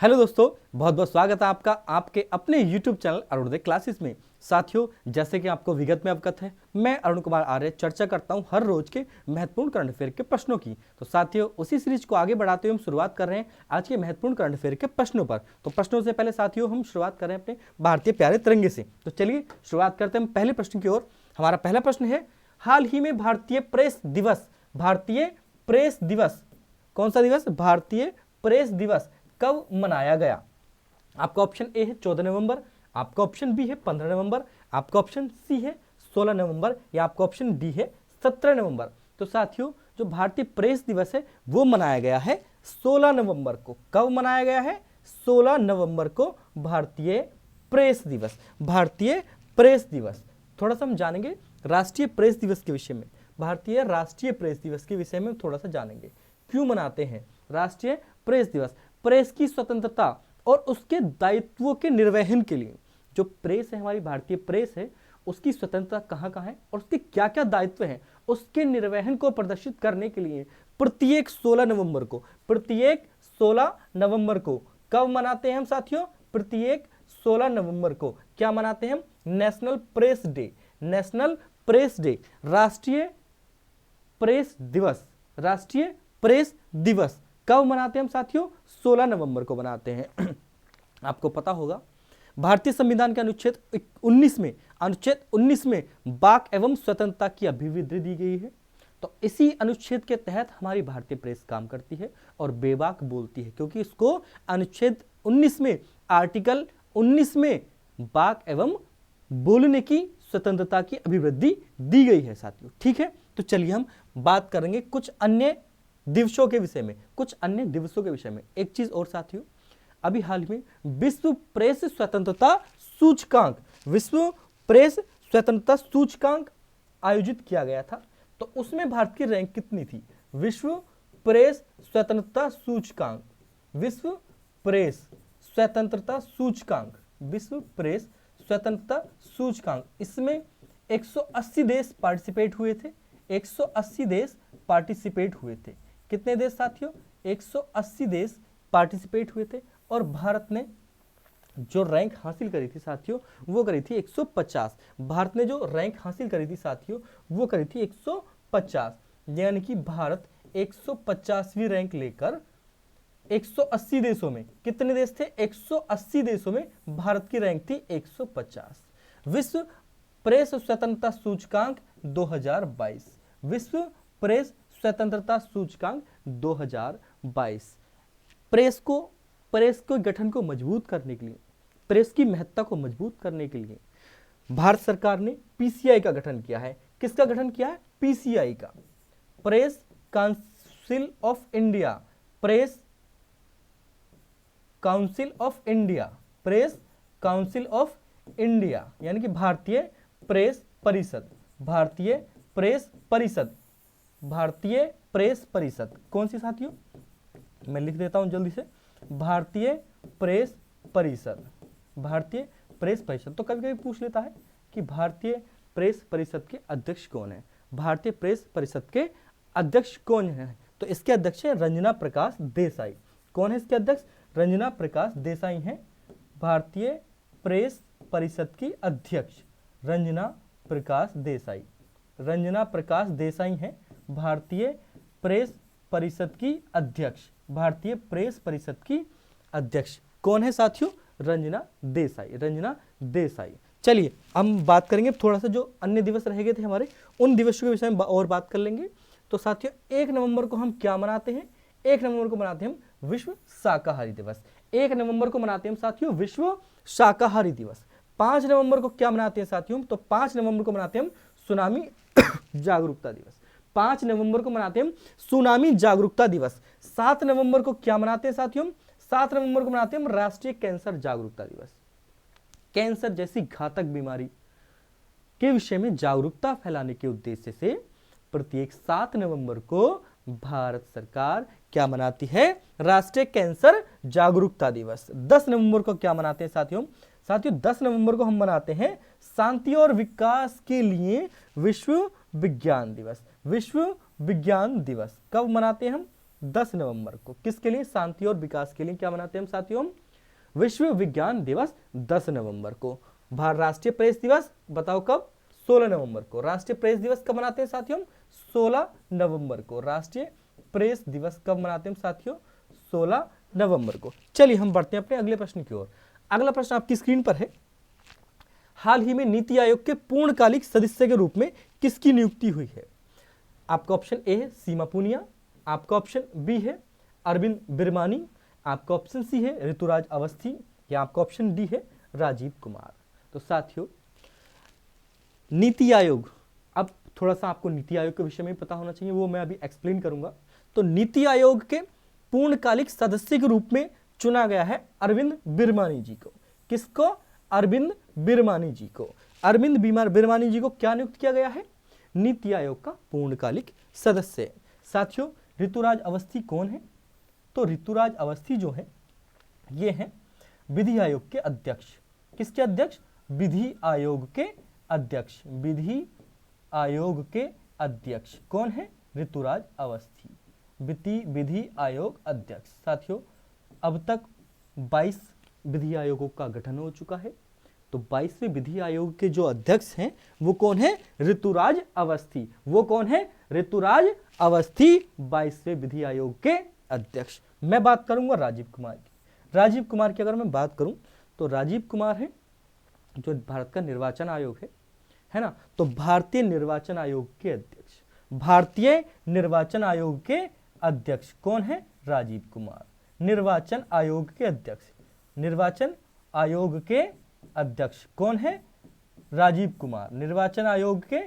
Hello दोस्तों, बहुत बहुत स्वागत है आपका आपके अपने YouTube चैनल अरुणोदय क्लासेस में। साथियों, जैसे कि आपको विगत में अवगत है, मैं अरुण कुमार आर्य चर्चा करता हूं हर रोज के महत्वपूर्ण करंट अफेयर के प्रश्नों की। तो साथियों, उसी सीरीज को आगे बढ़ाते हुए हम शुरुआत कर रहे हैं आज के महत्वपूर्ण करंट अफेयर के प्रश्नों पर। तो प्रश्नों से पहले साथियों हम शुरुआत कर रहे हैं अपने भारतीय प्यारे तिरंगे से। तो चलिए शुरुआत करते हैं पहले प्रश्न की ओर। हमारा पहला प्रश्न है, हाल ही में भारतीय प्रेस दिवस कौन सा दिवस? भारतीय प्रेस दिवस कब मनाया गया? आपका ऑप्शन ए है 14 नवंबर, आपका ऑप्शन बी है 15 नवंबर, आपका ऑप्शन सी है 16 नवंबर या आपका ऑप्शन डी है 17 नवंबर। तो साथियों, जो भारतीय प्रेस दिवस है वो मनाया गया है 16 नवंबर को। कब मनाया गया है? 16 नवंबर को भारतीय प्रेस दिवस। थोड़ा सा हम जानेंगे राष्ट्रीय प्रेस दिवस के विषय में। भारतीय राष्ट्रीय प्रेस दिवस के विषय में थोड़ा सा जानेंगे, क्यों मनाते हैं राष्ट्रीय प्रेस दिवस। प्रेस की स्वतंत्रता और उसके दायित्वों के निर्वहन के लिए, जो प्रेस है हमारी भारतीय प्रेस है, उसकी स्वतंत्रता कहाँ कहाँ है और उसके क्या क्या दायित्व हैं, उसके निर्वहन को प्रदर्शित करने के लिए प्रत्येक 16 नवंबर को कब मनाते हैं हम साथियों? प्रत्येक 16 नवंबर को क्या मनाते हैं हम? नेशनल प्रेस डे, राष्ट्रीय प्रेस दिवस कब मनाते हैं हम साथियों? 16 नवंबर को मनाते हैं। आपको पता होगा भारतीय संविधान के अनुच्छेद 19 में वाक एवं स्वतंत्रता की अभिव्यक्ति दी गई है। तो इसी अनुच्छेद के तहत हमारी भारतीय प्रेस काम करती है और बेबाक बोलती है, क्योंकि इसको अनुच्छेद 19 में आर्टिकल 19 में वाक एवं बोलने की स्वतंत्रता की अभिवृद्धि दी गई है साथियों। ठीक है, तो चलिए हम बात करेंगे कुछ अन्य दिवसों के विषय में। एक चीज और साथियों, अभी हाल में विश्व प्रेस स्वतंत्रता सूचकांक आयोजित किया गया था। तो उसमें भारत की रैंक कितनी थी? विश्व प्रेस स्वतंत्रता सूचकांक, इसमें 180 देश पार्टिसिपेट हुए थे। कितने देश साथियों? 180 देश पार्टिसिपेट हुए थे और भारत ने जो रैंक हासिल करी थी साथियों वो करी थी 150। भारत ने जो रैंक हासिल करी थी साथियों वो करी थी 150, यानी कि भारत 150वीं रैंक लेकर 180 देशों में, कितने देश थे? 180 देशों में भारत की रैंक थी 150। विश्व प्रेस स्वतंत्रता सूचकांक 2022, विश्व प्रेस स्वतंत्रता सूचकांक 2022। प्रेस के गठन को मजबूत करने के लिए, प्रेस की महत्ता को मजबूत करने के लिए भारत सरकार ने पीसीआई का गठन किया है। किसका गठन किया है? पीसीआई का, प्रेस काउंसिल ऑफ इंडिया, यानी कि भारतीय प्रेस परिषद। कौन सी साथियों? मैं लिख देता हूं जल्दी से, भारतीय प्रेस परिषद। तो कभी कभी पूछ लेता है कि भारतीय प्रेस परिषद के अध्यक्ष कौन है? भारतीय प्रेस परिषद के अध्यक्ष कौन है? तो इसके अध्यक्ष है रंजना प्रकाश देसाई। कौन है इसके अध्यक्ष? रंजना प्रकाश देसाई हैं भारतीय प्रेस परिषद की अध्यक्ष। रंजना प्रकाश देसाई हैं भारतीय प्रेस परिषद की अध्यक्ष। कौन है साथियों? रंजना देसाई। चलिए हम बात करेंगे थोड़ा सा जो अन्य दिवस रह गए थे हमारे, उन दिवसों के विषय में और बात कर लेंगे। तो साथियों, 1 नवंबर को हम क्या मनाते हैं? 1 नवंबर को मनाते हैं हम विश्व शाकाहारी दिवस। 1 नवंबर को मनाते हैं साथियों विश्व शाकाहारी दिवस। 5 नवंबर को क्या मनाते हैं साथियों? तो 5 नवंबर को मनाते हैं हम सुनामी जागरूकता दिवस। 5 नवंबर को मनाते हैं सुनामी जागरूकता दिवस। 7 नवंबर को क्या मनाते हैं साथियों? 7 नवंबर को मनाते हैं राष्ट्रीय कैंसर जागरूकता दिवस। कैंसर जैसी घातक बीमारी के विषय में जागरूकता फैलाने के उद्देश्य से प्रत्येक 7 नवंबर को भारत सरकार क्या मनाती है? राष्ट्रीय कैंसर जागरूकता दिवस। 10 नवंबर को क्या मनाते हैं साथियों? 10 नवंबर को हम मनाते हैं शांति और विकास के लिए विश्व विज्ञान दिवस। कब मनाते हैं हम? 10 नवंबर को। किसके लिए? शांति और विकास के लिए क्या मनाते हैं हम साथियों? विश्व विज्ञान दिवस 10 नवंबर को। राष्ट्रीय प्रेस दिवस बताओ कब? 16 नवंबर को। राष्ट्रीय प्रेस दिवस कब मनाते हैं साथियों? 16 नवंबर को। राष्ट्रीय प्रेस दिवस कब मनाते हैं साथियों? 16 नवंबर को। चलिए हम बढ़ते हैं अपने अगले प्रश्न की ओर। अगला प्रश्न आपकी स्क्रीन पर है। हाल ही में नीति आयोग के पूर्णकालिक सदस्य के रूप में किसकी नियुक्ति हुई है? आपका ऑप्शन ए है सीमा पूनिया, आपका ऑप्शन बी है अरविंद बिरमानी, आपका ऑप्शन सी है ऋतुराज अवस्थी, या आपका ऑप्शन डी है राजीव कुमार। तो साथियों नीति आयोग, अब थोड़ा सा आपको नीति आयोग के विषय में पता होना चाहिए, वो मैं अभी एक्सप्लेन करूंगा। तो नीति आयोग के पूर्णकालिक सदस्य के रूप में चुना गया है अरविंद बिरमानी जी को। किसको? अरविंद बिरमानी जी को। अरविंद बिरमानी जी को क्या नियुक्त किया गया है? नीति आयोग का पूर्णकालिक सदस्य। साथियों ऋतुराज अवस्थी कौन है? तो ऋतुराज अवस्थी जो है ये है विधि आयोग के अध्यक्ष। किसके अध्यक्ष? विधि आयोग के अध्यक्ष। विधि आयोग के अध्यक्ष कौन है? ऋतुराज अवस्थी, विधि आयोग अध्यक्ष। साथियों अब तक 22 विधि आयोगों का गठन हो चुका है। तो 22वें विधि आयोग के जो अध्यक्ष हैं वो कौन है? ऋतुराज अवस्थी। वो कौन है? ऋतुराज अवस्थी 22वें विधि आयोग के अध्यक्ष। मैं बात करूंगा राजीव कुमार की। राजीव कुमार की अगर मैं बात करूं तो राजीव कुमार है जो भारत का निर्वाचन आयोग है ना। तो भारतीय निर्वाचन आयोग के अध्यक्ष, भारतीय निर्वाचन आयोग के अध्यक्ष कौन है? राजीव कुमार। निर्वाचन आयोग के अध्यक्ष, निर्वाचन आयोग के अध्यक्ष कौन है? राजीव कुमार। निर्वाचन आयोग के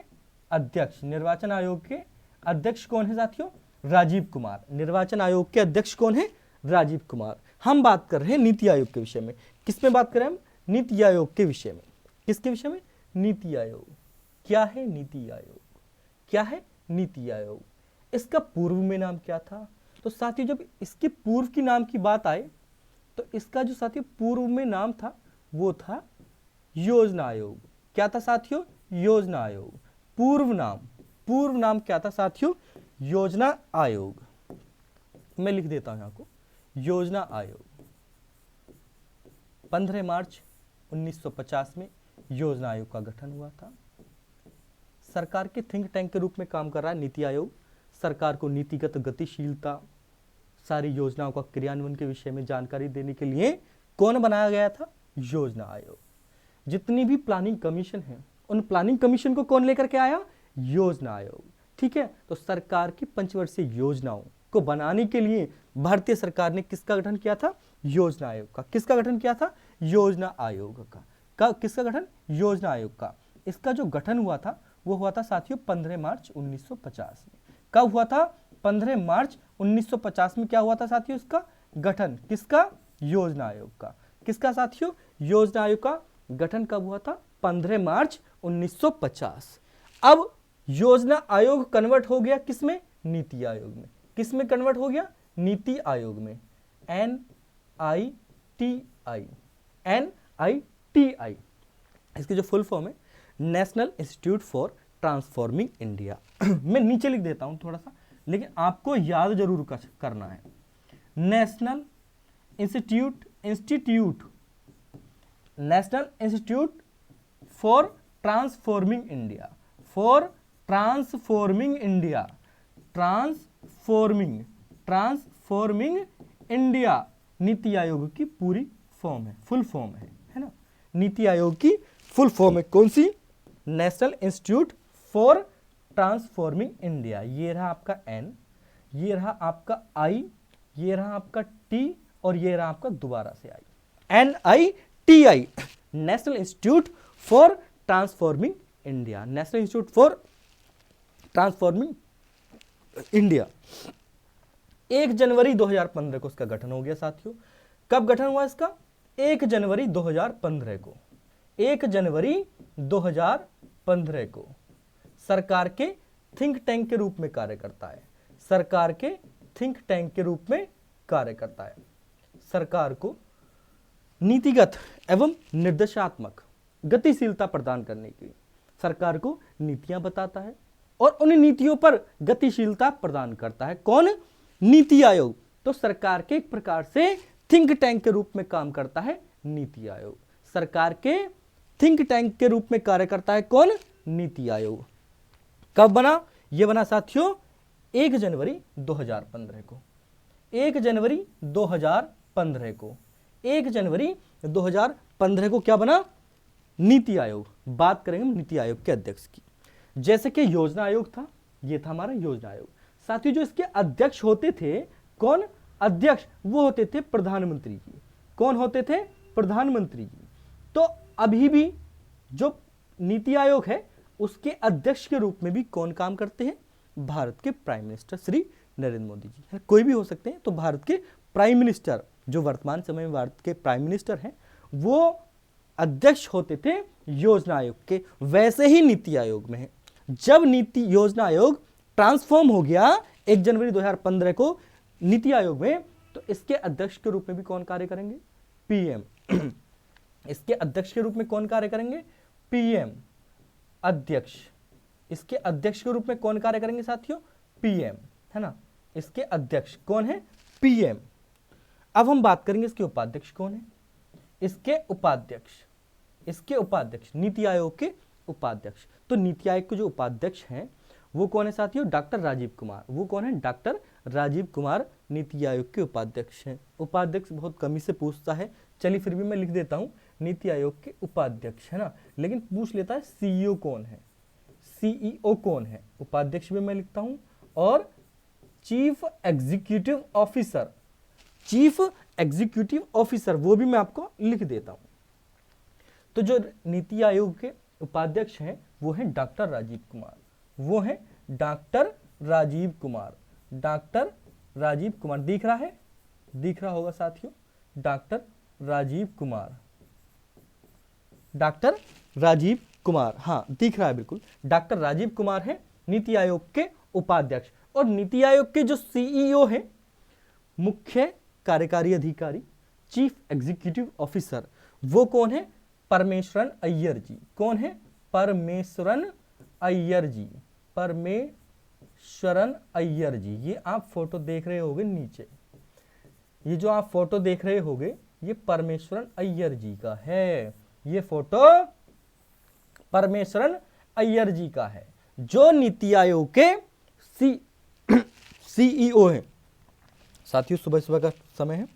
अध्यक्ष, निर्वाचन आयोग के अध्यक्ष कौन है साथियों? राजीव कुमार। निर्वाचन आयोग के अध्यक्ष कौन है? राजीव कुमार। हम बात कर रहे हैं नीति आयोग के विषय में। किस में बात कर रहे हैं हम? नीति आयोग के विषय में। किसके विषय में? नीति आयोग। क्या है नीति आयोग? क्या है नीति आयोग? इसका पूर्व में नाम क्या था? तो साथियों जब इसके पूर्व की नाम की बात आए तो इसका जो साथियों पूर्व में नाम था वो था योजना आयोग। क्या था साथियों? योजना आयोग। पूर्व नाम क्या था साथियों? योजना आयोग। मैं लिख देता हूं यहां को, योजना आयोग। 15 मार्च 1950 में योजना आयोग का गठन हुआ था। सरकार के थिंक टैंक के रूप में काम कर रहा है नीति आयोग। सरकार को नीतिगत गतिशीलता, सारी योजनाओं का क्रियान्वयन के विषय में जानकारी देने के लिए कौन बनाया गया था? योजना आयोग। जितनी भी प्लानिंग कमीशन है उन प्लानिंग कमीशन को कौन लेकर के आया? योजना आयोग। ठीक है। तो सरकार की पंचवर्षीय योजनाओं को बनाने के लिए भारतीय सरकार ने किसका गठन किया था? योजना आयोग का। किसका गठन किया था? योजना आयोग का। किसका गठन? योजना आयोग का। इसका जो गठन हुआ था वो हुआ था साथियों 15 मार्च 1950 में। कब हुआ था? 15 मार्च 1950 में क्या हुआ था साथियों? इसका गठन। किसका? योजना आयोग का। किसका साथियों? योजना आयोग का गठन कब हुआ था? 15 मार्च 1950। अब योजना आयोग कन्वर्ट हो गया किसमें? नीति आयोग में। किसमें कन्वर्ट हो गया? नीति आयोग में। NITI। इसकी जो फुल फॉर्म है national Institute for Transforming India. मैं नीचे लिख देता हूं थोड़ा सा, लेकिन आपको याद जरूर करना है। National Institute for Transforming India. For Transforming India. Transforming India NITI Aayog की पूरी फॉर्म है, फुल फॉर्म है ना। नीति आयोग की फुल फॉर्म है कौन सी? National Institute for Transforming India. ये रहा आपका N, ये रहा आपका I, ये रहा आपका T और ये रहा आपका दोबारा से I। NITI, national Institute for Transforming India. National Institute for Transforming India. 1 जनवरी 2015 को इसका गठन हो गया साथियों। कब गठन हुआ इसका? 1 जनवरी 2015 को। 1 जनवरी 2015 को। सरकार के थिंक टैंक के रूप में कार्य करता है। सरकार के थिंक टैंक के रूप में कार्य करता है। सरकार को नीतिगत एवं निर्देशात्मक गतिशीलता प्रदान करने के लिए सरकार को नीतियां बताता है और उन नीतियों पर गतिशीलता प्रदान करता है। कौन? नीति आयोग, तो सरकार के एक प्रकार से थिंक टैंक के रूप में काम करता है नीति आयोग। सरकार के थिंक टैंक के रूप में कार्य करता है कौन? नीति आयोग। कब बना? यह बना साथियों 1 जनवरी 2015 को। 1 जनवरी 2015 को, 1 जनवरी 2015 को क्या बना? नीति आयोग। बात करेंगे हम नीति आयोग के अध्यक्ष की। जैसे कि योजना आयोग था, ये था हमारा योजना आयोग। साथियों जो इसके अध्यक्ष होते थे, कौन अध्यक्ष? वो होते थे प्रधानमंत्री जी। कौन होते थे? प्रधानमंत्री जी। तो अभी भी जो नीति आयोग है उसके अध्यक्ष के रूप में भी कौन काम करते हैं? भारत के प्राइम मिनिस्टर श्री नरेंद्र मोदी जी। कोई भी हो सकते हैं, तो भारत के प्राइम मिनिस्टर, जो वर्तमान समय में भारत के प्राइम मिनिस्टर हैं, वो अध्यक्ष होते थे योजना आयोग के। वैसे ही नीति आयोग में है। जब नीति योजना आयोग ट्रांसफॉर्म हो गया 1 जनवरी 2015 को नीति आयोग में, तो इसके अध्यक्ष के रूप में भी कौन कार्य करेंगे? पीएम। इसके अध्यक्ष के रूप में कौन कार्य करेंगे? पीएम अध्यक्ष। इसके अध्यक्ष के रूप में कौन कार्य करेंगे साथियों? पीएम, है ना। इसके अध्यक्ष कौन है? पीएम। अब हम बात करेंगे इसके उपाध्यक्ष कौन है? इसके उपाध्यक्ष, इसके उपाध्यक्ष, नीति आयोग के उपाध्यक्ष। तो नीति आयोग के जो उपाध्यक्ष हैं वो कौन है साथियों? डॉक्टर राजीव कुमार। वो कौन है? डॉक्टर राजीव कुमार नीति आयोग के उपाध्यक्ष हैं। उपाध्यक्ष बहुत कमी से पूछता है, चलिए फिर भी मैं लिख देता हूं नीति आयोग के उपाध्यक्ष, है ना। लेकिन पूछ लेता है सीईओ कौन है, सीईओ कौन है। उपाध्यक्ष भी मैं लिखता हूं, और chief executive officer, chief executive officer वो भी मैं आपको लिख देता हूं। तो जो नीति आयोग के उपाध्यक्ष हैं वो हैं डॉक्टर राजीव कुमार। वो हैं डॉक्टर राजीव कुमार। डॉक्टर राजीव कुमार दिख रहा है? दिख रहा होगा साथियों, डॉक्टर राजीव कुमार। डॉक्टर राजीव कुमार, हाँ दिख रहा है बिल्कुल। डॉक्टर राजीव कुमार है नीति आयोग के उपाध्यक्ष। और नीति आयोग के जो सीईओ हैं, मुख्य कार्यकारी अधिकारी, चीफ एग्जीक्यूटिव ऑफिसर, वो कौन है? परमेश्वरन अय्यर जी। कौन है? परमेश्वरन अय्यर जी। परमेश्वरन अय्यर जी। ये आप फोटो देख रहे होंगे नीचे, ये जो आप फोटो देख रहे होंगे ये परमेश्वरन अय्यर जी का है। ये फोटो परमेश्वरन अय्यर जी का है, जो नीति आयोग के सीईओ है। साथियों सुबह सुबह का समय है,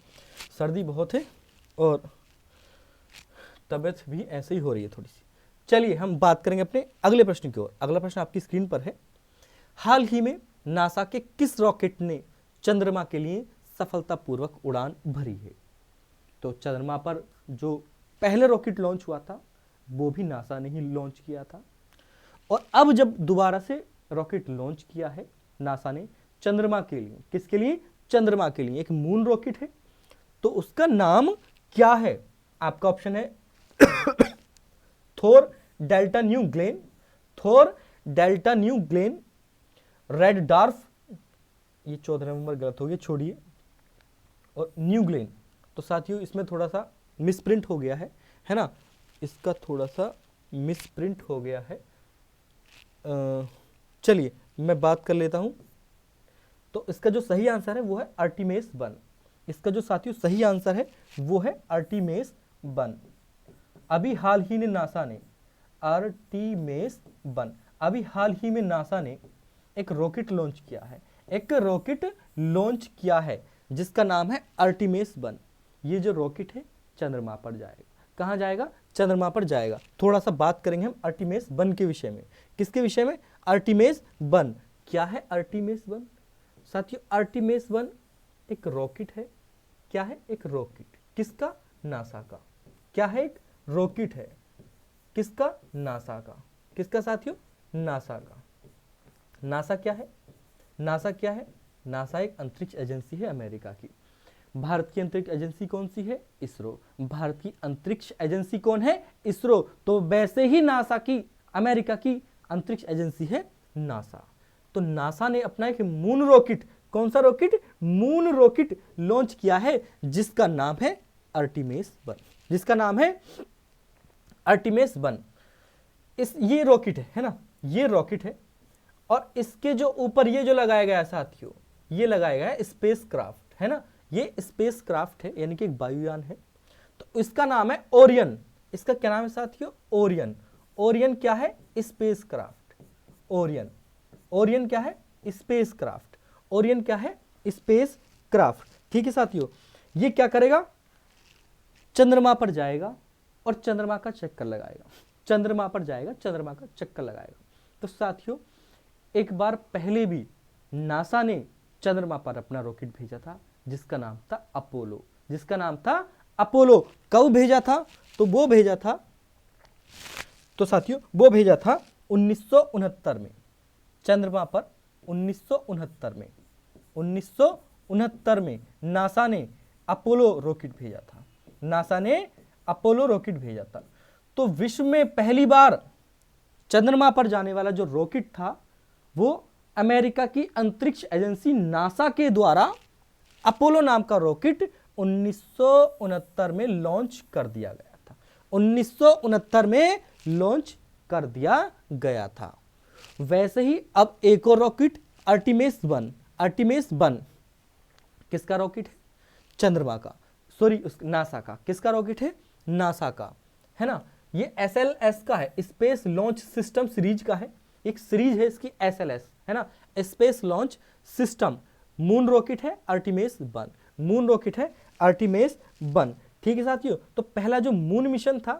सर्दी बहुत है और तबीयत भी ऐसे ही हो रही है थोड़ी सी। चलिए हम बात करेंगे अपने अगले प्रश्न की ओर। अगला प्रश्न आपकी स्क्रीन पर है। हाल ही में नासा के किस रॉकेट ने चंद्रमा के लिए सफलतापूर्वक उड़ान भरी है? तो चंद्रमा पर जो पहले रॉकेट लॉन्च हुआ था वो भी नासा ने ही लॉन्च किया था, और अब जब दोबारा से रॉकेट लॉन्च किया है नासा ने चंद्रमा के लिए, किसके लिए? चंद्रमा के लिए। एक मून रॉकेट है, तो उसका नाम क्या है? आपका ऑप्शन है Thor Delta New Glenn, Thor Delta New Glenn, Red Dwarf, ये 14 नंबर गलत हो गया, छोड़िए, और न्यू ग्लेन। तो साथियों इसमें थोड़ा सा मिसप्रिंट हो गया है ना, इसका थोड़ा सा मिसप्रिंट हो गया है। चलिए मैं बात कर लेता हूं। तो इसका जो सही आंसर है वो है आर्टिमिस 1। इसका जो साथियों सही आंसर है वो है आर्टिमिस 1। अभी हाल ही में नासा ने आर्टिमिस 1, अभी हाल ही में नासा ने एक रॉकेट लॉन्च किया है, एक रॉकेट लॉन्च किया है जिसका नाम है आर्टिमिस 1। ये जो रॉकेट है चंद्रमा पर जाएगा। कहां जाएगा? चंद्रमा पर जाएगा। थोड़ा सा बात करेंगे हम आर्टिमिस 1 के विषय में। किसके विषय में? आर्टिमिस 1। क्या है आर्टिमिस 1? साथियों आर्टिमिस 1 एक रॉकेट है। क्या है? एक रॉकेट। किसका? नासा का। क्या है? एक रॉकेट है। किसका? नासा का। किसका साथियों? नासा का। नासा क्या है? नासा क्या है? नासा एक अंतरिक्ष एजेंसी है अमेरिका की। भारत की अंतरिक्ष एजेंसी कौन सी है? इसरो। भारत की अंतरिक्ष एजेंसी कौन है? इसरो। तो वैसे ही नासा की, अमेरिका की अंतरिक्ष एजेंसी है नासा। तो नासा ने अपना एक मून रॉकेट, कौन सा रॉकेट? मून रॉकेट लॉन्च किया है जिसका नाम है आर्टिमिस 1। जिसका नाम है आर्टिमिस 1। ये रॉकेट है ना, ये रॉकेट है, और इसके जो ऊपर ये जो लगाया गया है साथियों, ये लगाया गया है स्पेस क्राफ्ट, है ना, ये स्पेस क्राफ्ट है यानी कि एक वायुयान है। तो इसका नाम है ओरियन। इसका क्या नाम है साथियों? ओरियन। ओरियन क्या है? Space craft. ओरियन, ओरियन क्या है? Space craft. ओरियन क्या है? Space craft. ठीक है साथियों, ये क्या करेगा? चंद्रमा पर जाएगा और चंद्रमा का चक्कर लगाएगा। चंद्रमा पर जाएगा, चंद्रमा का चक्कर लगाएगा। तो साथियों, एक बार पहले भी नासा ने चंद्रमा पर अपना रॉकेट भेजा था जिसका नाम था अपोलो, जिसका नाम था अपोलो। कब भेजा था? तो वो भेजा था, तो साथियों वो भेजा था 1969 में चंद्रमा पर। 1969 में, 1969 में नासा ने अपोलो रॉकेट भेजा था। नासा ने अपोलो रॉकेट भेजा था। तो विश्व में पहली बार चंद्रमा पर जाने वाला जो रॉकेट था वो अमेरिका की अंतरिक्ष एजेंसी नासा के द्वारा अपोलो नाम का रॉकेट 1969 में लॉन्च कर दिया गया था। 1969 में लॉन्च कर दिया गया था। वैसे ही अब एक और रॉकेट आर्टिमिस 1, आर्टिमिस 1 किसका रॉकेट है? चंद्रमा का, सॉरी नासा का। किसका रॉकेट है? नासा का, है ना। ये SLS का है, स्पेस लॉन्च सिस्टम सीरीज का है। एक सीरीज है इसकी SLS, है ना, space launch system. Moon rocket है आर्टिमिस 1, मून रॉकेट है आर्टिमिस 1। ठीक है साथियों, तो पहला जो मून मिशन था,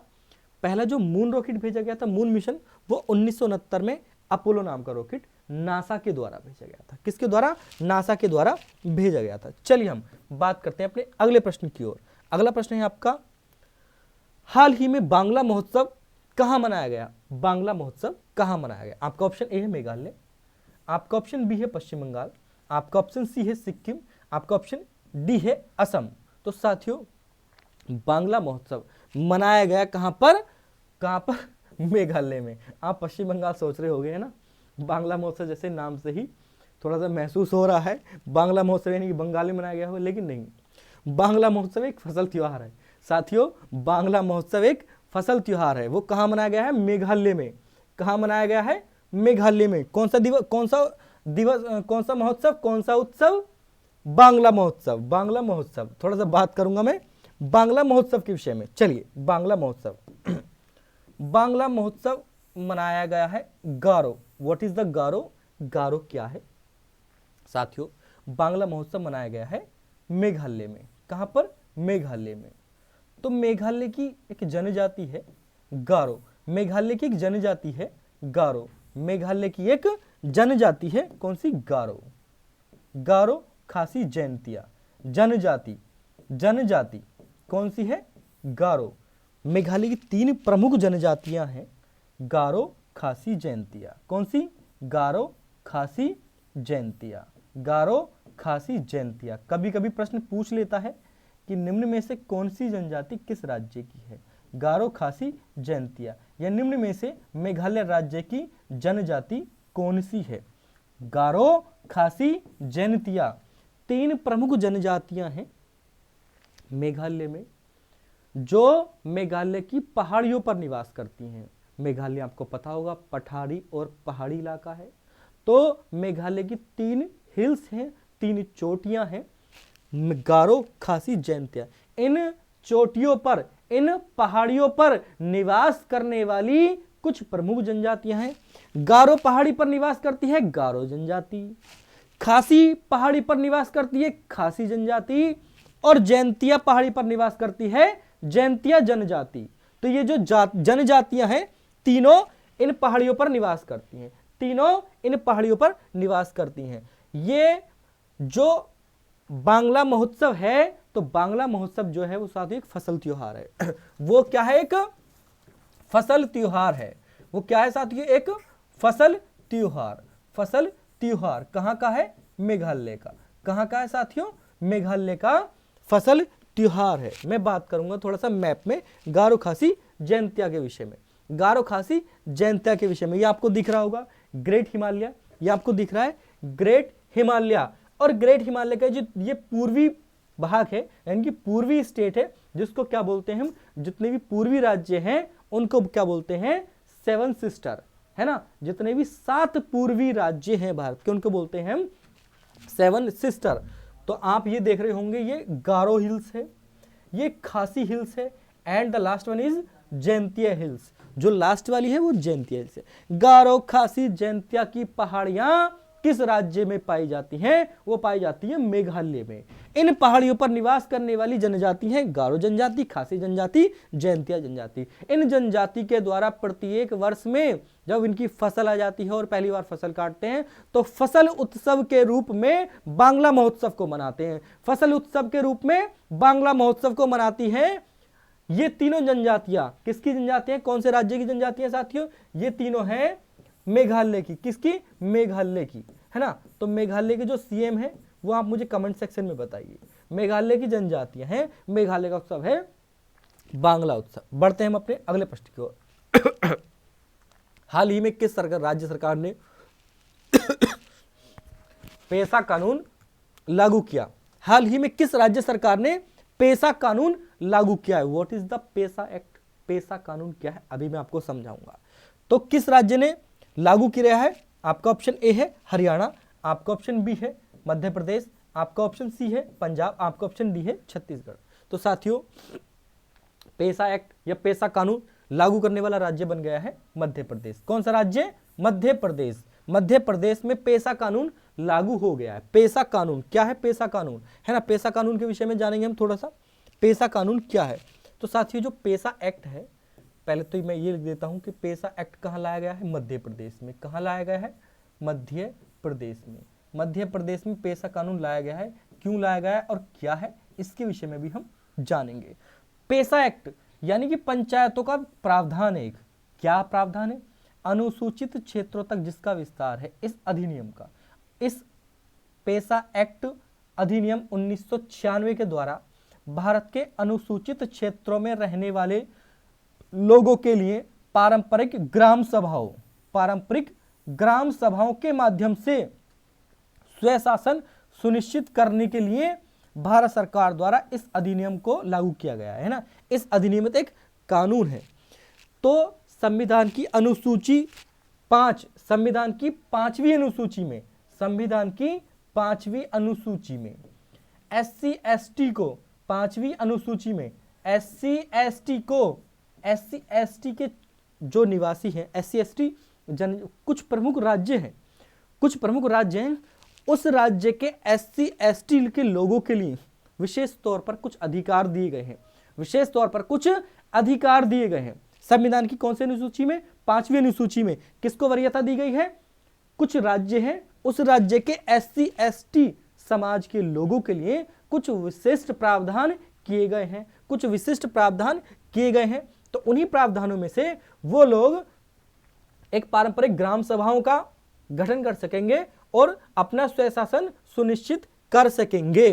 पहला जो मून रॉकेट भेजा गया था, मून मिशन, वो 1969 में अपोलो नाम का रॉकेट नासा के द्वारा भेजा गया था। किसके द्वारा? नासा के द्वारा भेजा गया था। चलिए हम बात करते हैं अपने अगले प्रश्न की ओर। अगला प्रश्न है आपका, हाल ही में बांग्ला महोत्सव कहां मनाया गया? बांग्ला महोत्सव कहां मनाया गया? आपका ऑप्शन ए है मेघालय, आपका ऑप्शन बी है पश्चिम बंगाल, आपका ऑप्शन सी है सिक्किम, आपका ऑप्शन डी है असम। तो साथियों, बांग्ला महोत्सव मनाया गया कहां पर? कहां पर? मेघालय में। आप पश्चिम बंगाल सोच रहे होंगे, है ना। बांग्ला महोत्सव जैसे नाम से ही थोड़ा सा महसूस हो रहा है बांग्ला महोत्सव यानी कि बंगाली मनाया गया हो, लेकिन नहीं। बांग्ला महोत्सव एक फसल त्योहार है साथियों। बांग्ला महोत्सव एक फसल त्योहार है। वो कहाँ मनाया गया है? मेघालय में। कहाँ मनाया गया है? मेघालय में। कौन सा दिवस, कौन सा दिवस, कौन सा महोत्सव, कौन सा उत्सव? बांग्ला महोत्सव। बांग्ला महोत्सव, थोड़ा सा बात करूंगा मैं बांग्ला महोत्सव के विषय में। चलिए, बांग्ला महोत्सव बांग्ला महोत्सव मनाया गया है गारो। व्हाट इज द गारो? गारो क्या है साथियों? बांग्ला महोत्सव मनाया गया है मेघालय में। कहां पर? मेघालय में। तो मेघालय की एक जनजाति है गारो। मेघालय की एक जनजाति है गारो। मेघालय की एक जनजाति है, कौन सी? गारो। गारो खासी जैंतिया जनजाति, जनजाति कौन सी है? गारो। मेघालय की 3 प्रमुख जनजातियां हैं, गारो, खासी, जैंतिया। कौन सी? गारो, खासी, जैंतिया। गारो, खासी, जैंतिया। कभी कभी प्रश्न पूछ लेता है कि निम्न में से कौन सी जनजाति किस राज्य की है? गारो, खासी, जैंतिया, या निम्न में से मेघालय राज्य की जनजाति कौन सी है? गारो, खासी, जैंतिया 3 प्रमुख जनजातियां हैं मेघालय में, जो मेघालय की पहाड़ियों पर निवास करती हैं। मेघालय आपको पता होगा पठारी और पहाड़ी इलाका है। तो मेघालय की 3 हिल्स हैं, 3 चोटियां हैं, गारो, खासी, जैंतिया। इन चोटियों पर, इन पहाड़ियों पर निवास करने वाली कुछ प्रमुख जनजातियां हैं। गारो पहाड़ी पर निवास करती है गारो जनजाति, खासी पहाड़ी पर निवास करती है खासी जनजाति, और जैंतिया पहाड़ी पर निवास करती है जैंतिया जनजाति। तो ये जो जनजातियां हैं तीनों इन पहाड़ियों पर निवास करती हैं, तीनों इन पहाड़ियों पर निवास करती हैं। ये जो बांग्ला महोत्सव है, तो बांग्ला महोत्सव जो है वो साथ ही एक फसल त्योहार है। वो क्या है? एक फसल त्योहार है। वो क्या है साथियों? एक फसल त्योहार। फसल त्योहार कहां का है? मेघालय का। कहां का है साथियों? मेघालय का फसल त्योहार है। मैं बात करूंगा थोड़ा सा मैप में गारो, खासी, जैंतिया के विषय में। गारो, खासी, जैंतिया के विषय में ये आपको दिख रहा होगा ग्रेट हिमालय, ये आपको दिख रहा है ग्रेट हिमालय। और ग्रेट हिमालय का जो ये पूर्वी भाग है, यानी कि पूर्वी स्टेट है, जिसको क्या बोलते हैं हम? जितने भी पूर्वी राज्य हैं उनको क्या बोलते हैं? 7 सिस्टर, है ना। जितने भी 7 पूर्वी राज्य हैं भारत के, उनको बोलते हैं हम सेवन सिस्टर, तो आप ये देख रहे होंगे ये गारो हिल्स है, ये खासी हिल्स है, and the last one is Jaintia hills. जो लास्ट वाली है वो जैंतिया हिल्स है। गारो, खासी, जैंतिया की पहाड़ियां किस राज्य में पाई जाती हैं? वो पाई जाती है मेघालय में। इन पहाड़ियों पर निवास करने वाली जनजाति है गारो जनजाति, खासी जनजाति, जैंतिया जनजाति। इन जनजाति के द्वारा प्रत्येक वर्ष में जब इनकी फसल आ जाती है और पहली बार फसल काटते हैं तो फसल उत्सव के रूप में बांग्ला महोत्सव को मनाते हैं। फसल उत्सव के रूप में बांग्ला महोत्सव को मनाती है ये तीनों जनजातियां। किसकी जनजातियां? कौन से राज्य की जनजातियां साथियों? ये तीनों हैं मेघालय की। किसकी? मेघालय की, है ना। तो मेघालय के जो सीएम है वो आप मुझे कमेंट सेक्शन में बताइए। मेघालय की जनजातियां हैं, मेघालय का उत्सव है बांग्ला उत्सव। बढ़ते हैं हम अपने अगले प्रश्न की ओर। हाल ही में किस राज्य सरकार ने पेशा कानून लागू किया? हाल ही में किस राज्य सरकार ने पेशा कानून लागू किया है? व्हाट इज द पेशा एक्ट? पेशा कानून क्या है अभी मैं आपको समझाऊंगा। तो किस राज्य ने लागू किया है? आपका ऑप्शन ए है हरियाणा, आपका ऑप्शन बी है मध्य प्रदेश, आपका ऑप्शन सी है पंजाब, आपका ऑप्शन डी है छत्तीसगढ़। तो साथियों पेशा एक्ट या पेशा कानून लागू करने वाला राज्य बन गया है मध्य प्रदेश। कौन सा राज्य? मध्य प्रदेश। मध्य प्रदेश में पेशा कानून लागू हो गया है। पेशा कानून क्या है? पेशा कानून, है ना। पेशा कानून के विषय में जानेंगे हम थोड़ा सा। पेशा कानून क्या है? तो साथियों जो पेशा एक्ट है, पहले तो मैं ये लिख देता हूं कि पेशा एक्ट कहां लाया गया है? मध्य प्रदेश में। कहां लाया गया है? मध्य प्रदेश में। मध्य प्रदेश में पेशा कानून लाया गया है। क्यों लाया गया है और क्या है, इसके विषय में भी हम जानेंगे। पेशा एक्ट यानी कि पंचायतों का प्रावधान है। एक क्या प्रावधान है? अनुसूचित क्षेत्रों तक जिसका विस्तार है इस अधिनियम का। इस पेशा एक्ट अधिनियम 1996 के द्वारा भारत के अनुसूचित क्षेत्रों में रहने वाले लोगों के लिए पारंपरिक ग्राम सभाओं के माध्यम से स्वशासन सुनिश्चित करने के लिए भारत सरकार द्वारा इस अधिनियम को लागू किया गया है ना। इस अधिनियम में एक कानून है। तो संविधान की अनुसूची 5, संविधान की 5वीं अनुसूची में, संविधान की 5वीं अनुसूची में SC ST को 5वीं अनुसूची में SC ST के जो निवासी हैं SC ST कुछ प्रमुख राज्य हैं, उस राज्य के SC ST के लोगों के लिए विशेष तौर पर कुछ अधिकार दिए गए हैं। संविधान की कौन सी अनुसूची में? 5वीं अनुसूची में। किसको वरीयता दी गई है? कुछ राज्य हैं, उस राज्य के SC ST समाज के लोगों के लिए कुछ विशिष्ट प्रावधान किए गए हैं। तो उन्हीं प्रावधानों में से वो लोग एक पारंपरिक ग्राम सभाओं का गठन कर सकेंगे और अपना स्वशासन सुनिश्चित कर सकेंगे।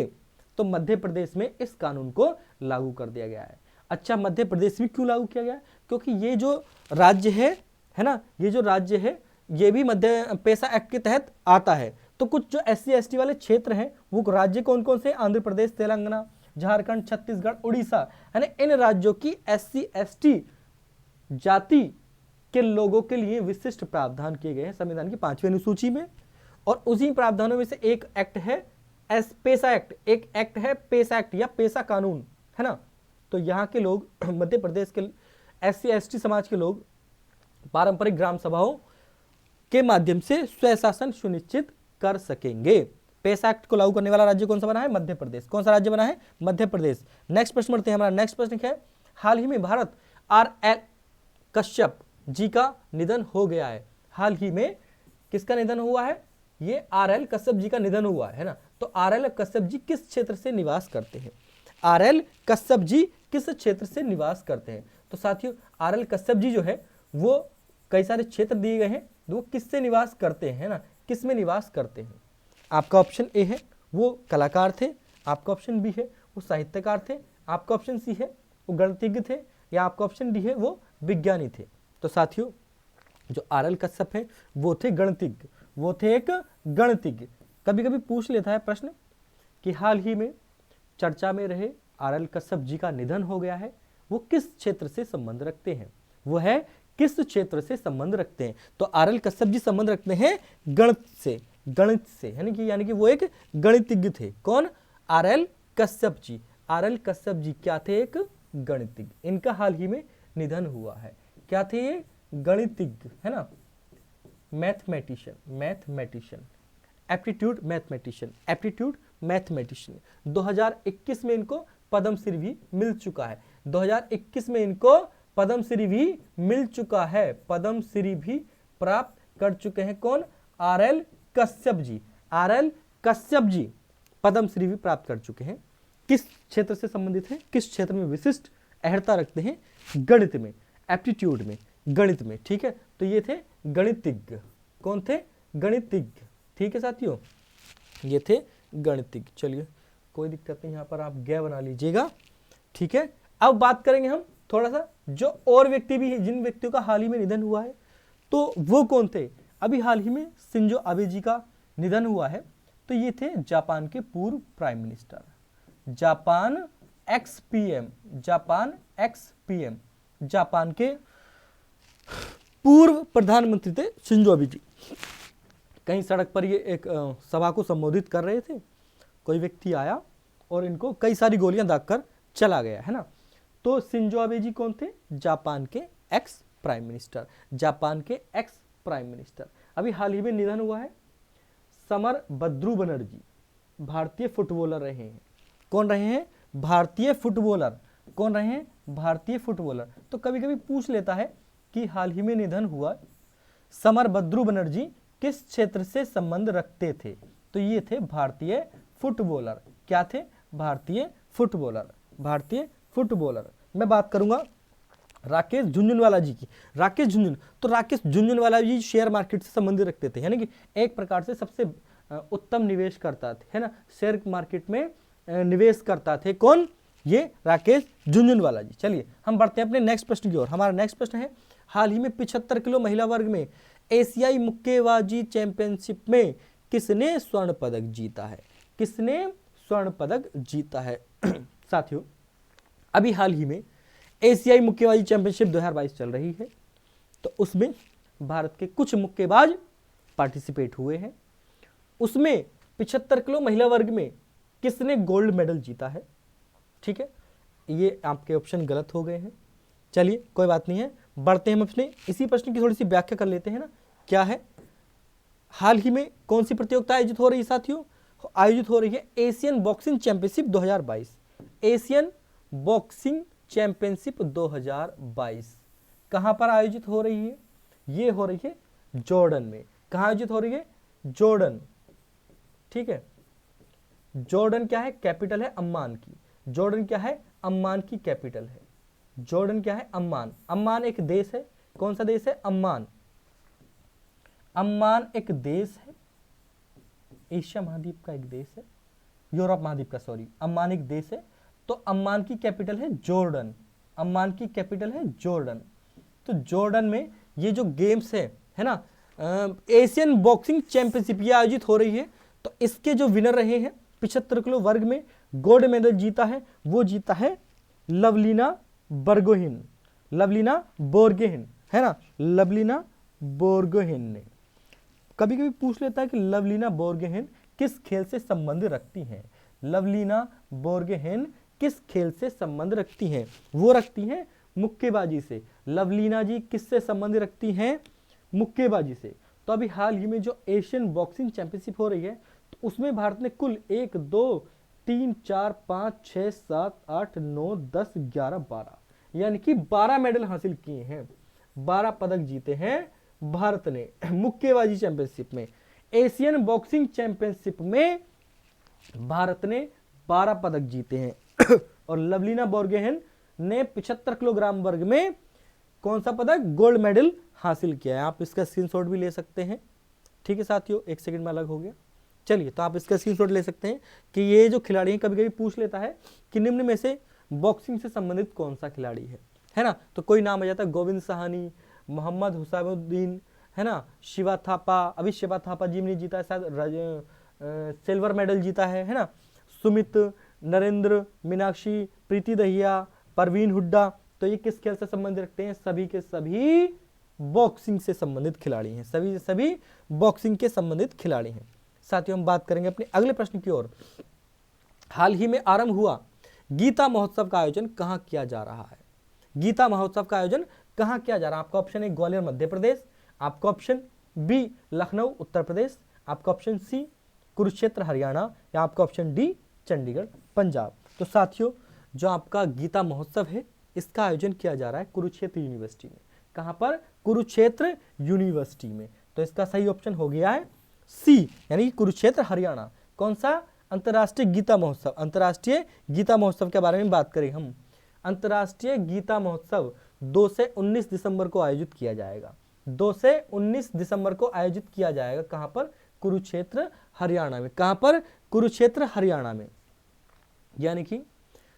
तो मध्य प्रदेश में इस कानून को लागू कर दिया गया है। अच्छा, मध्य प्रदेश में क्यों लागू किया गया? क्योंकि ये जो राज्य है ना, ये जो राज्य है ये भी मध्य पेशा एक्ट के तहत आता है। तो कुछ जो SC ST वाले क्षेत्र हैं वो राज्य कौन कौन से? आंध्र प्रदेश, तेलंगाना, झारखंड, छत्तीसगढ़, उड़ीसा, है ना। इन राज्यों की SC ST जाति के लोगों के लिए विशिष्ट प्रावधान किए गए हैं संविधान की 5वीं अनुसूची में। और उसी प्रावधानों में से एक एक्ट है पेशा एक्ट, एक एक्ट है पेशा एक्ट या पेशा कानून, है ना। तो यहाँ के लोग मध्य प्रदेश के SC ST समाज के लोग पारंपरिक ग्राम सभाओं के माध्यम से स्वशासन सुनिश्चित कर सकेंगे। पेशा एक्ट को लागू करने वाला राज्य कौन सा बना है? मध्य प्रदेश। कौन सा राज्य बना है? मध्य प्रदेश। नेक्स्ट प्रश्न बढ़ते हैं। हमारा नेक्स्ट प्रश्न क्या है? हाल ही में भारत RL कश्यप जी का निधन हो गया है। हाल ही में किसका निधन हुआ है? ये RL कश्यप जी का निधन हुआ है ना। तो RL कश्यप जी किस क्षेत्र से निवास करते हैं? RL कश्यप जी किस क्षेत्र से निवास करते हैं? तो साथियों RL कश्यप जी जो है वो कई सारे क्षेत्र दिए गए हैं, वो किससे निवास करते हैं ना, किस में निवास करते हैं? आपका ऑप्शन ए है वो कलाकार थे, आपका ऑप्शन बी है वो साहित्यकार थे, आपका ऑप्शन सी है वो गणितज्ञ थे, या आपका ऑप्शन डी है वो विज्ञानी थे। तो साथियों जो RL कश्यप है वो थे गणितज्ञ, वो थे एक गणितज्ञ। कभी कभी पूछ लेता है प्रश्न कि हाल ही में चर्चा में रहे RL कश्यप जी का निधन हो गया है, वो किस क्षेत्र से संबंध रखते हैं? वो है किस क्षेत्र से संबंध रखते हैं? तो RL कश्यप जी संबंध रखते हैं गणित से, गणित से, यानी कि वो एक गणितज्ञ थे। कौन? आर.एल. कश्यप जी। आर.एल. कश्यप जी क्या थे? एक गणितज्ञ। इनका हाल ही में निधन हुआ है। क्या थे ये? गणितज्ञ, है ना, मैथमेटिशियन, एप्टीट्यूड मैथमेटिशियन। 2021 में इनको पद्मश्री भी मिल चुका है। 2021 में इनको पद्मश्री भी मिल चुका है, पद्मश्री भी प्राप्त कर चुके हैं। कौन? आर.एल. कश्यप जी। आर.एल. कश्यप जी पद्मश्री भी प्राप्त कर चुके हैं। किस क्षेत्र से संबंधित हैं? किस क्षेत्र में विशिष्ट अहर्ता रखते हैं? गणित में, एप्टीट्यूड में, गणित में। ठीक है, तो ये थे गणितज्ञ। कौन थे? गणितज्ञ। ठीक है साथियों, ये थे गणितज्ञ। चलिए कोई दिक्कत नहीं, यहाँ पर आप गै बना लीजिएगा। ठीक है, अब बात करेंगे हम थोड़ा सा जो और व्यक्ति भी हैं, जिन व्यक्तियों का हाल ही में निधन हुआ है, तो वो कौन थे? अभी हाल ही में शिंजो आबे जी का निधन हुआ है। तो ये थे जापान के पूर्व prime minister, Japan x PM, Japan के पूर्व प्रधानमंत्री थे शिंजो आबे जी। कहीं सड़क पर ये एक सभा को संबोधित कर रहे थे, कोई व्यक्ति आया और इनको कई सारी गोलियां दागकर चला गया, है ना। तो शिंजो आबे जी कौन थे? जापान के एक्स प्राइम मिनिस्टर। अभी हाल ही में निधन हुआ है। समर बद्रू बनर्जी भारतीय फुटबॉलर रहे हैं। कौन रहे हैं? भारतीय फुटबॉलर। कौन रहे हैं? भारतीय फुटबॉलर। तो कभी कभी पूछ लेता है कि हाल ही में निधन हुआ समर बद्रू बनर्जी किस क्षेत्र से संबंध रखते थे? तो ये थे भारतीय फुटबॉलर। क्या थे? भारतीय फुटबॉलर। मैं बात करूंगा राकेश झुनझुनवाला जी की। राकेश झुनझुनवाला जी शेयर मार्केट से संबंधित रखते थे, यानी कि एक प्रकार से सबसे उत्तम निवेश करता थे, है ना, शेयर मार्केट में निवेश करता थे। कौन? ये राकेश झुनझुनवाला जी। चलिए हम बढ़ते हैं अपने नेक्स्ट प्रश्न की ओर। हमारा नेक्स्ट प्रश्न है, हाल ही में 75 किलो महिला वर्ग में एशियाई मुक्केबाजी चैंपियनशिप में किसने स्वर्ण पदक जीता है? साथियों, अभी हाल ही में एशियाई मुक्केबाजी चैंपियनशिप 2022 चल रही है, तो उसमें भारत के कुछ मुक्केबाज पार्टिसिपेट हुए हैं। उसमें 75 किलो महिला वर्ग में किसने गोल्ड मेडल जीता है? ठीक है, ये आपके ऑप्शन गलत हो गए हैं। चलिए कोई बात नहीं है, बढ़ते हैं हम अपने इसी प्रश्न की थोड़ी सी व्याख्या कर लेते हैं ना। क्या है? हाल ही में कौन सी प्रतियोगिता आयोजित हो रही है साथियों? आयोजित हो रही है Asian boxing championship 2022। Asian boxing championship 2022 कहां पर आयोजित हो रही है? ये हो रही है जॉर्डन में। कहां आयोजित हो रही है? जॉर्डन। ठीक है, जॉर्डन क्या है? कैपिटल है अम्मान की। जॉर्डन क्या है? अम्मान की कैपिटल है। जॉर्डन क्या है? अम्मान। अम्मान एक देश है। कौन सा देश है? अम्मान। अम्मान एक देश है, एशिया महाद्वीप का एक देश है, यूरोप महाद्वीप का, सॉरी, अम्मान एक देश है। तो अम्मान की कैपिटल है जॉर्डन। अम्मान की कैपिटल है जॉर्डन। तो जॉर्डन में ये जो गेम्स है ना, एशियन बॉक्सिंग चैंपियनशिप ये आयोजित हो रही है। तो इसके जो विनर रहे हैं 75 किलो वर्ग में गोल्ड मेडल जीता है, वो जीता है लवलीना बोर्गोहेन, है ना, लवलीना बोर्गोहेन ने। कभी कभी पूछ लेता है कि लवलीना बोर्गोहेन किस खेल से संबंध रखती हैं? लवलीना बोर्गोहेन किस खेल से संबंध रखती हैं? वो रखती हैं मुक्केबाजी से। लवलीना जी किससे संबंध रखती हैं? मुक्केबाजी से। तो अभी हाल ही में जो एशियन बॉक्सिंग चैंपियनशिप हो रही है, तो उसमें भारत ने कुल 1 2 3 4 5 6 7 8 9 10 11 12 यानी कि 12 मेडल हासिल किए हैं, 12 पदक जीते हैं भारत ने मुक्केबाजी चैंपियनशिप में। एशियन बॉक्सिंग चैंपियनशिप में भारत ने 12 पदक जीते हैं और लवलीना बोर्गोहेन ने 75 किलोग्राम वर्ग में कौन सा पदक? गोल्ड मेडल हासिल किया है। आप इसका स्क्रीनशॉट भी ले सकते हैं। ठीक है साथियों, एक सेकंड में अलग हो गया। चलिए, तो आप इसका स्क्रीनशॉट ले सकते हैं कि ये जो खिलाड़ी हैं, कभी कभी पूछ लेता है कि निम्न में से बॉक्सिंग से संबंधित कौन सा खिलाड़ी है ना। तो कोई नाम आ जाता है, गोविंद साहनी, मोहम्मद हुसैनुद्दीन, है ना, शिवा थापा। अभी शिवा थापा जी ने जीता है शायद सिल्वर मेडल जीता है ना। सुमित, नरेंद्र, मीनाक्षी, प्रीति दहिया, परवीन हुड्डा। तो ये किस खेल से संबंध रखते हैं? सभी के सभी बॉक्सिंग से संबंधित खिलाड़ी हैं, सभी बॉक्सिंग के संबंधित खिलाड़ी हैं। साथियों हम बात करेंगे अपने अगले प्रश्न की ओर। हाल ही में आरंभ हुआ गीता महोत्सव का आयोजन कहाँ किया जा रहा है? गीता महोत्सव का आयोजन कहाँ किया जा रहा है? आपका ऑप्शन ए ग्वालियर मध्य प्रदेश, आपका ऑप्शन बी लखनऊ उत्तर प्रदेश, आपका ऑप्शन सी कुरुक्षेत्र हरियाणा, या आपका ऑप्शन डी चंडीगढ़ पंजाब। तो साथियों जो आपका गीता महोत्सव है इसका आयोजन किया जा रहा है कुरुक्षेत्र यूनिवर्सिटी में। कहाँ पर? कुरुक्षेत्र यूनिवर्सिटी में। तो इसका सही ऑप्शन हो गया है सी, यानी कुरुक्षेत्र हरियाणा। कौन सा? अंतर्राष्ट्रीय गीता महोत्सव। अंतर्राष्ट्रीय गीता महोत्सव के बारे में बात करें हम। अंतर्राष्ट्रीय गीता महोत्सव 2 से 19 दिसंबर को आयोजित किया जाएगा। 2 से 19 दिसंबर को आयोजित किया जाएगा। कहां पर? कुरुक्षेत्र हरियाणा में। कहां पर? कुरुक्षेत्र हरियाणा में। यानी कि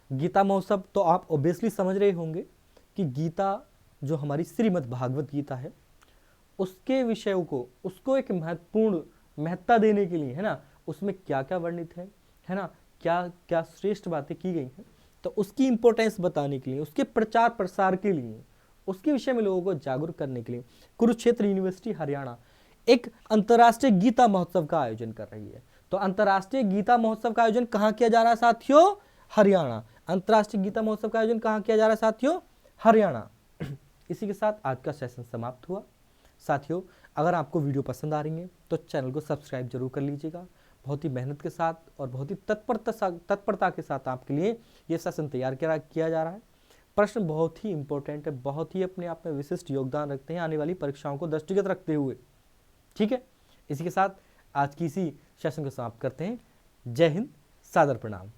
गीता महोत्सव तो आप ऑब्वियसली समझ रहे होंगे कि गीता जो हमारी श्रीमद् भागवत गीता है उसके विषयों को, उसको एक महत्वपूर्ण महत्ता देने के लिए, है ना, उसमें क्या क्या वर्णित है ना, क्या क्या श्रेष्ठ बातें की गई हैं, तो उसकी इंपॉर्टेंस बताने के लिए, उसके प्रचार प्रसार के लिए, उसके विषय में लोगों को जागरूक करने के लिए कुरुक्षेत्र यूनिवर्सिटी हरियाणा एक अंतर्राष्ट्रीय गीता महोत्सव का आयोजन कर रही है। तो अंतर्राष्ट्रीय गीता महोत्सव का आयोजन कहाँ किया जा रहा है साथियों? हरियाणा। अंतर्राष्ट्रीय गीता महोत्सव का आयोजन कहाँ किया जा रहा है साथियों? हरियाणा। इसी के साथ आज का सेशन समाप्त हुआ। साथियों अगर आपको वीडियो पसंद आ रही है तो चैनल को सब्सक्राइब जरूर कर लीजिएगा। बहुत ही मेहनत के साथ और बहुत ही तत्परता के साथ आपके लिए ये सेशन तैयार किया जा रहा है। प्रश्न बहुत ही इंपॉर्टेंट है, बहुत ही अपने आप में विशिष्ट योगदान रखते हैं आने वाली परीक्षाओं को दृष्टिगत रखते हुए। ठीक है, इसी के साथ आज की इसी सेशन को समाप्त करते हैं। जय हिंद, सादर प्रणाम।